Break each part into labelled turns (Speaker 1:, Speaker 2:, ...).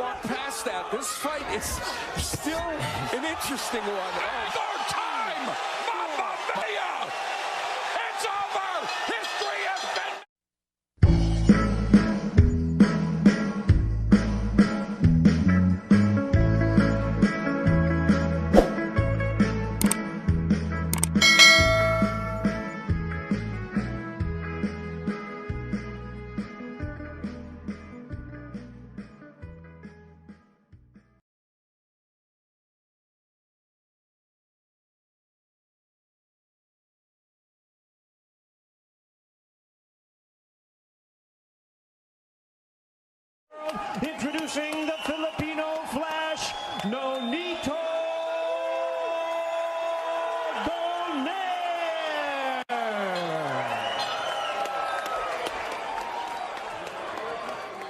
Speaker 1: walk past that. This fight is still an interesting one.
Speaker 2: Third time! Mamma mia! It's over! History has been...
Speaker 3: Introducing the Filipino Flash, Nonito Donaire.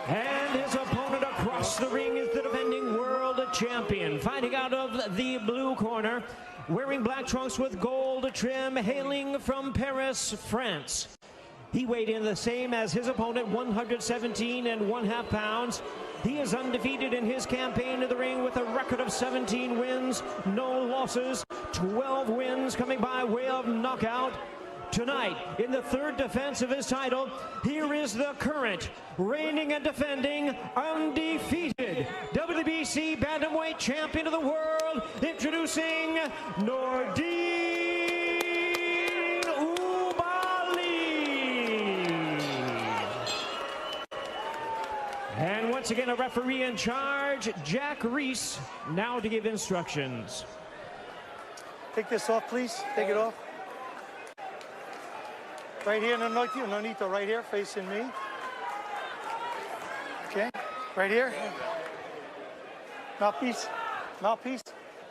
Speaker 3: And his opponent across the ring is the defending world champion. Fighting out of the blue corner, wearing black trunks with gold trim, hailing from Paris, France. He weighed in the same as his opponent, 117.5 pounds. He is undefeated in his campaign in the ring with a record of 17 wins, no losses, 12 wins coming by way of knockout. Tonight, in the third defense of his title, here is the current, reigning and defending, undefeated WBC Bantamweight Champion of the World, introducing NORDINE And once again, a referee in charge, Jack Reese, now to give instructions.
Speaker 4: Take this off, please. Take it off. Right here, Nonito, right here, facing me. Okay, right here. Mouthpiece, mouthpiece.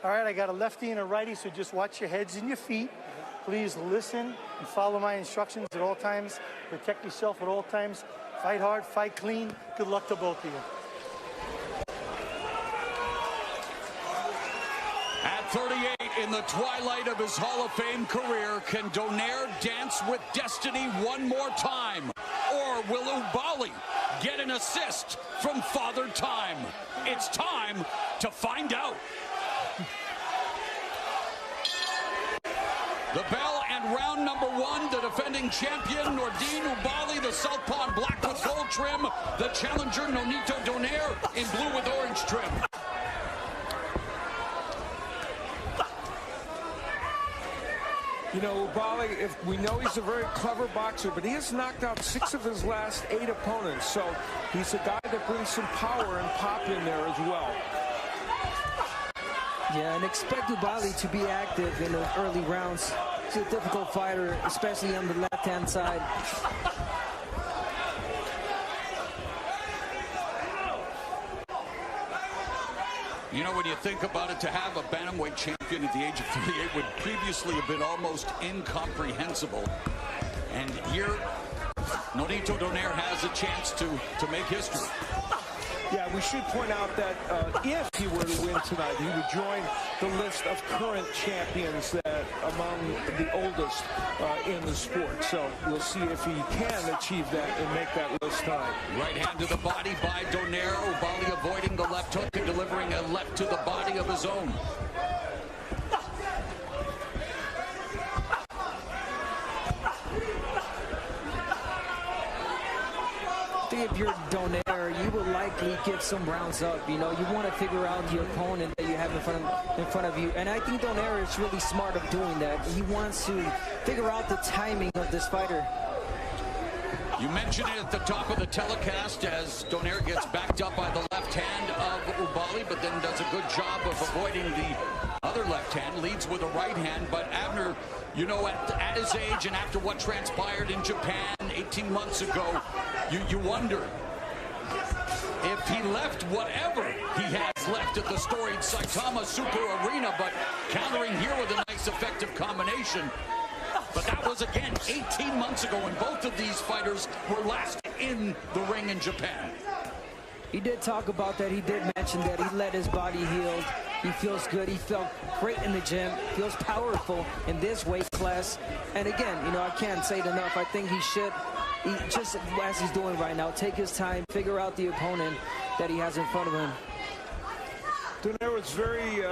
Speaker 4: All right, I got a lefty and a righty, so just watch your heads and your feet. Please listen and follow my instructions at all times. Protect yourself at all times. Fight hard, fight clean. Good luck to both of you.
Speaker 2: At 38, in the twilight of his Hall of Fame career, can Donaire dance with destiny one more time? Or will Oubaali get an assist from Father Time? It's time to find out. The bell and round number one, the defending champion, NORDINE Oubaali, the southpaw in black with gold trim. The challenger, Nonito Donaire, in blue with orange trim.
Speaker 1: You know, Oubaali, if we know he's a very clever boxer, but he has knocked out 6 of his last 8 opponents. So he's a guy that brings some power and pop in there as well.
Speaker 5: Yeah, and expect Oubaali to be active in those early rounds. He's a difficult fighter, especially on the left-hand side.
Speaker 2: You know, when you think about it, to have a bantamweight champion at the age of 38 would previously have been almost incomprehensible. And here, Nonito Donaire has a chance to make history.
Speaker 1: Yeah, we should point out that if he were to win tonight, he would join the list of current champions that among the oldest in the sport. So we'll see if he can achieve that and make that list tonight.
Speaker 2: Right hand to the body by Donaire. Oubaali avoiding the left hook and delivering a left to the body of his own.
Speaker 5: If you're Donaire, you will likely get some rounds up. You know, you want to figure out the opponent that you have in front of you. And I think Donaire is really smart of doing that. He wants to figure out the timing of this fighter.
Speaker 2: You mentioned it at the top of the telecast as Donaire gets backed up by the left hand of Oubaali, but then does a good job of avoiding the other left hand, leads with a right hand. But Abner, you know, at his age and after what transpired in Japan 18 months ago, you wonder if he left whatever he has left at the storied Saitama Super Arena, but countering here with a nice effective combination. But that was, again, 18 months ago, when both of these fighters were last in the ring in Japan.
Speaker 5: He did talk about that. He did mention that he let his body heal. He feels good. He felt great in the gym. Feels powerful in this weight class. And again, you know, I can't say it enough. I think he should, just as he's doing right now, take his time, figure out the opponent that he has in front of him.
Speaker 1: Donaire was very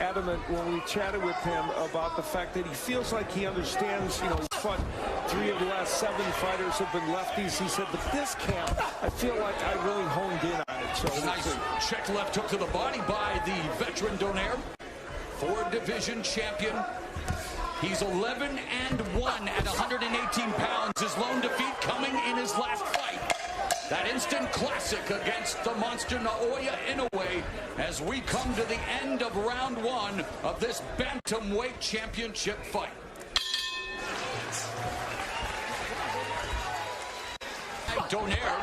Speaker 1: adamant when we chatted with him about the fact that he feels like he understands, you know, he's fought 3 of the last 7 fighters have been lefties. He said, but this camp, I feel like I really honed in on it. So
Speaker 2: nice check left hook to the body by the veteran Donaire, 4-division champion. He's 11-1 at 118 pounds. His lone defeat coming in his last fight. That instant classic against the monster Naoya Inoue as we come to the end of round 1 of this bantamweight championship fight. Donaire.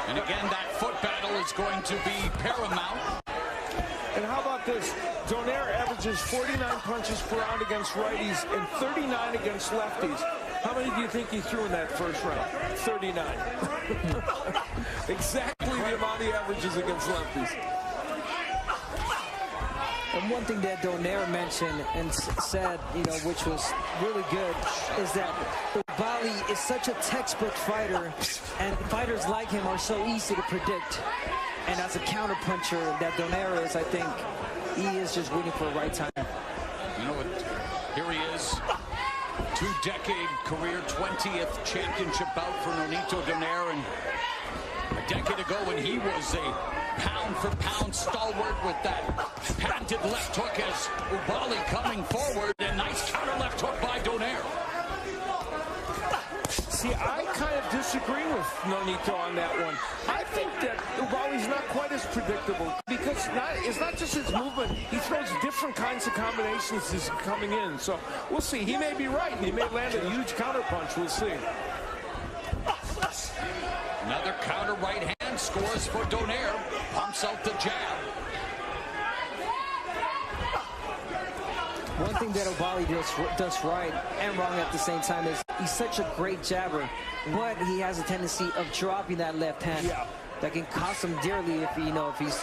Speaker 2: And again, that foot battle is going to be paramount.
Speaker 1: And how about this? Donaire averages 49 punches per round against righties and 39 against lefties. How many do you think he threw in that first round? 39. Exactly the amount he averages against lefties.
Speaker 5: And one thing that Donaire mentioned and said, you know, which was really good, is that Oubaali is such a textbook fighter, and fighters like him are so easy to predict. And as a counterpuncher that Donaire is, I think he is just waiting for the right time.
Speaker 2: You know what? Here he is. 2-decade career, 20th championship bout for Nonito Donaire. And a decade ago when he was a pound-for-pound stalwart with that patented left hook as Oubaali coming forward. And nice counter left hook by Donaire.
Speaker 1: See, I kind of disagree with Nonito on that one. I think that Oubaali's not quite as predictable because it's not just his movement. He throws different kinds of combinations as he's coming in. So we'll see. He may be right. He may land a huge counter punch. We'll see.
Speaker 2: Another counter right hand scores for Donaire. Pumps out the jab.
Speaker 5: One thing that Oubaali does right and wrong at the same time is he's such a great jabber, but he has a tendency of dropping that left hand. That can cost him dearly if if he's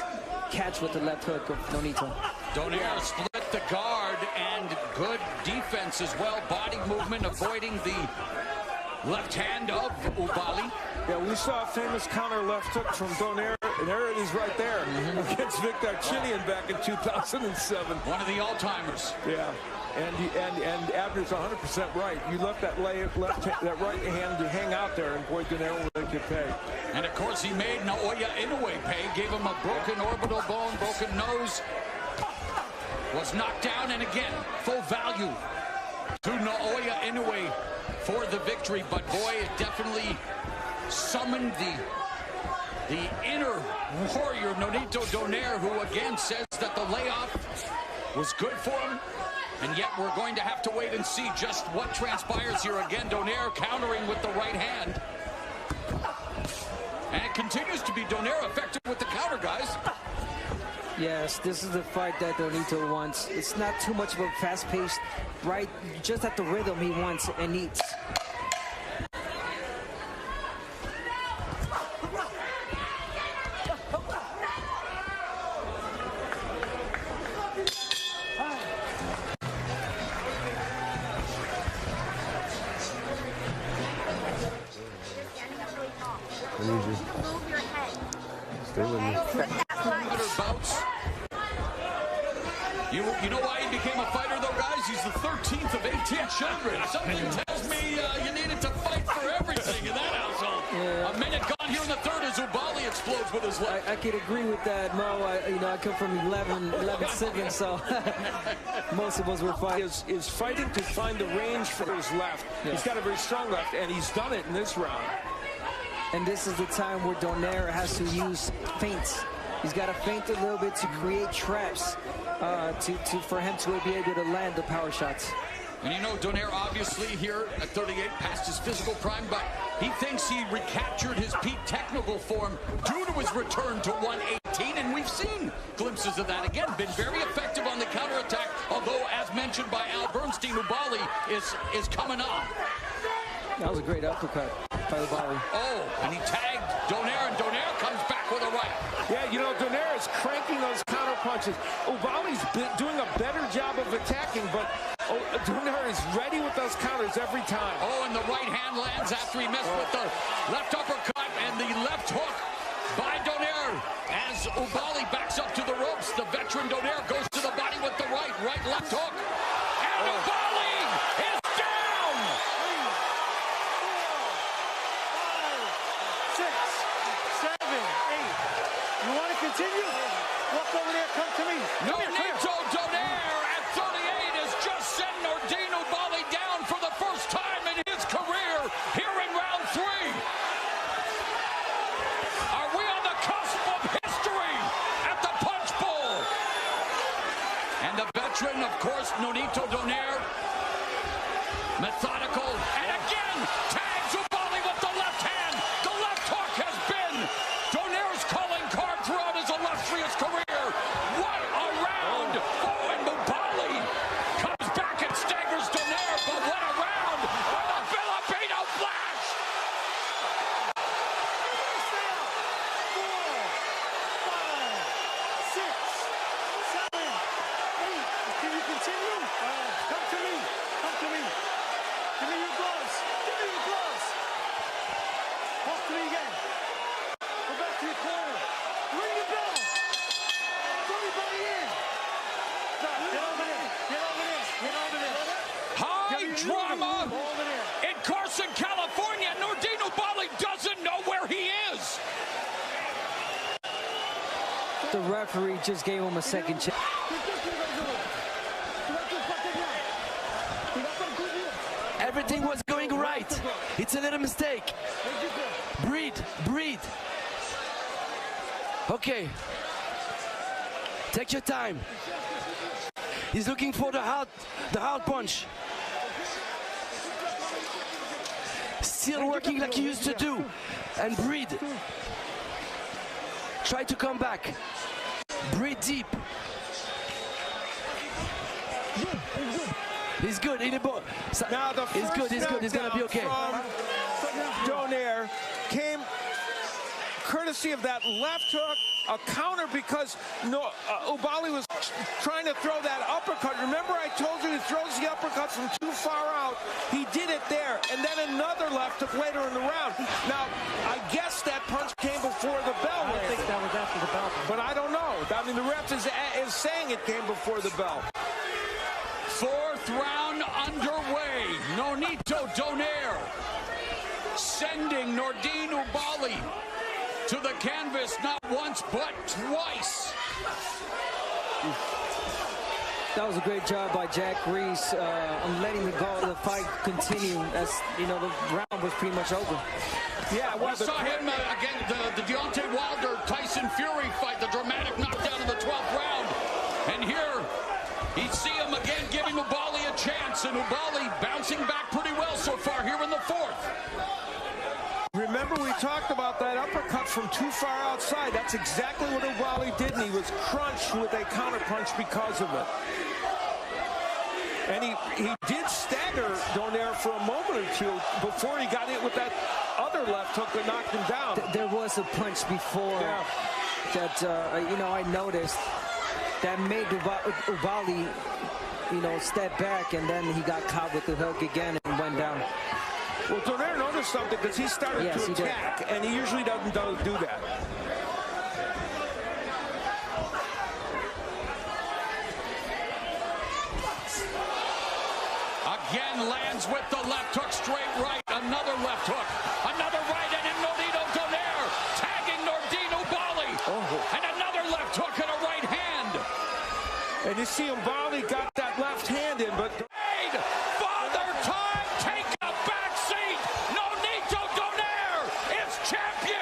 Speaker 5: catch with the left hook of Nonito.
Speaker 2: Donaire split the guard and good defense as well. Body movement, avoiding the left hand of Oubaali.
Speaker 1: Yeah, we saw a famous counter left hook from Donaire, and there it is right there against Victor Chinian back in 2007.
Speaker 2: One of the all-timers.
Speaker 1: Yeah, and Abner's 100% right. You left that right hand to hang out there, and boy, Donaire will make you pay.
Speaker 2: And of course, he made Naoya Inoue pay. Gave him a broken orbital bone, broken nose. Was knocked down, and again, full value to Naoya Inoue for the victory. But boy, it definitely summoned the inner warrior, Nonito Donaire, who again says that the layoff was good for him. And yet we're going to have to wait and see just what transpires here. Again, Donaire countering with the right hand. And it continues to be Donaire effective with the counter, guys.
Speaker 5: Yes, this is the fight that Nonito wants. It's not too much of a fast-paced, right? Just at the rhythm he wants and needs.
Speaker 6: Move your head.
Speaker 7: Stay with me.
Speaker 2: Bouts. You know why he became a fighter, though, guys? He's the 13th of 18 children. Something tells me you needed to fight for everything in that household. Yeah. A minute gone here in the third as Oubaali explodes with his left.
Speaker 5: I could agree with that, Mo. I come from 11 siblings, so most of us were fighting.
Speaker 1: Is fighting to find the range for his left. Yeah. He's got a very strong left, and he's done it in this round.
Speaker 5: And this is the time where Donaire has to use feints. He's got to feint a little bit to create traps for him to be able to land the power shots.
Speaker 2: And you know, Donaire obviously here at 38 past his physical prime, but he thinks he recaptured his peak technical form due to his return to 118, and we've seen glimpses of that again. Been very effective on the counterattack, although, as mentioned by Al Bernstein, Oubaali is coming on.
Speaker 5: That was a great uppercut by Oubaali.
Speaker 2: Oh, and he tagged Donaire, and Donaire comes back with a right.
Speaker 1: Yeah, you know, Donaire is cranking those counter punches. Oubaali's doing a better job of attacking, but Donaire is ready with those counters every time.
Speaker 2: Oh, and the right hand lands after he missed with the left uppercut, and the left hook by Donaire as Oubaali backs up to the ropes. The veteran Donaire goes to the body with the right left hook. And Oubaali is down!
Speaker 4: 6, 7, 8. You want to continue? Walk over there, come to me.
Speaker 2: Nonito Donaire at 38 has just sent NORDINE OUBAALI down for the first time in his career here in round 3. Are we on the cusp of history at the Punch Bowl? And the veteran, of course, Nonito Donaire, methodical, and again tags Oubaali with the left hand. The left hook has been Donaire's calling card throughout his illustrious career. What a round! Oh, and Oubaali comes back and staggers Donaire, but what a round by the Filipino Flash!
Speaker 4: 4, 5, 6, 7, 8. Can you continue? Come to me. Come to me. Give me your gloves. Give me your gloves. Walk to me again. Go back to your corner. Ring the bell. Everybody in. Get over there. Get over there. Get over there.
Speaker 2: High drama
Speaker 4: Over there.
Speaker 2: in Carson, California. NORDINE OUBAALI doesn't know where he is.
Speaker 5: The referee just gave him a second chance.
Speaker 7: Everything was going right. It's a little mistake. Breathe, breathe. Okay. Take your time. He's looking for the hard punch. Still working like he used to do. And breathe. Try to come back. Breathe deep. He's good.
Speaker 1: Now the
Speaker 7: He's good. He's good. He's gonna be okay.
Speaker 1: From Donaire came courtesy of that left hook, a counter because Oubaali was trying to throw that uppercut. Remember I told you he throws the uppercut from too far out. He did it there, and then another left hook later in the round. Now, I guess that punch came before the bell.
Speaker 3: I think that was after the bell.
Speaker 1: But I don't know. I mean, the ref is saying it came before the bell.
Speaker 2: 4th round underway. Nonito Donaire sending NORDINE OUBAALI to the canvas not once but twice.
Speaker 5: That was a great job by Jack Reese on letting the fight continue, as you know the round was pretty much over.
Speaker 1: Yeah, well,
Speaker 2: we saw him again, the Deontay Wilder-Tyson Fury fight, the dramatic knockdown in the 12th round. And here, you see him again giving Oubaali a chance, and Oubaali bouncing back pretty well so far here in the 4th.
Speaker 1: Remember we talked about that uppercut from too far outside. That's exactly what Oubaali did, and he was crunched with a counterpunch because of it. And he did stagger Donaire for a moment or two before he got hit with that other left hook that knocked him down.
Speaker 5: There was a punch before that, I noticed that made Oubaali, step back, and then he got caught with the hook again and went down.
Speaker 1: Well, Donaire noticed something because he started to attack, and he usually doesn't do that.
Speaker 2: Again lands with the left hook, straight right, another left hook, another right, and then Nonito Donaire tagging NORDINE OUBAALI, and another left hook and a right hand.
Speaker 1: And you see Oubaali got that left hand in, but...
Speaker 2: Father Time, take a back seat. Nonito Donaire is champion.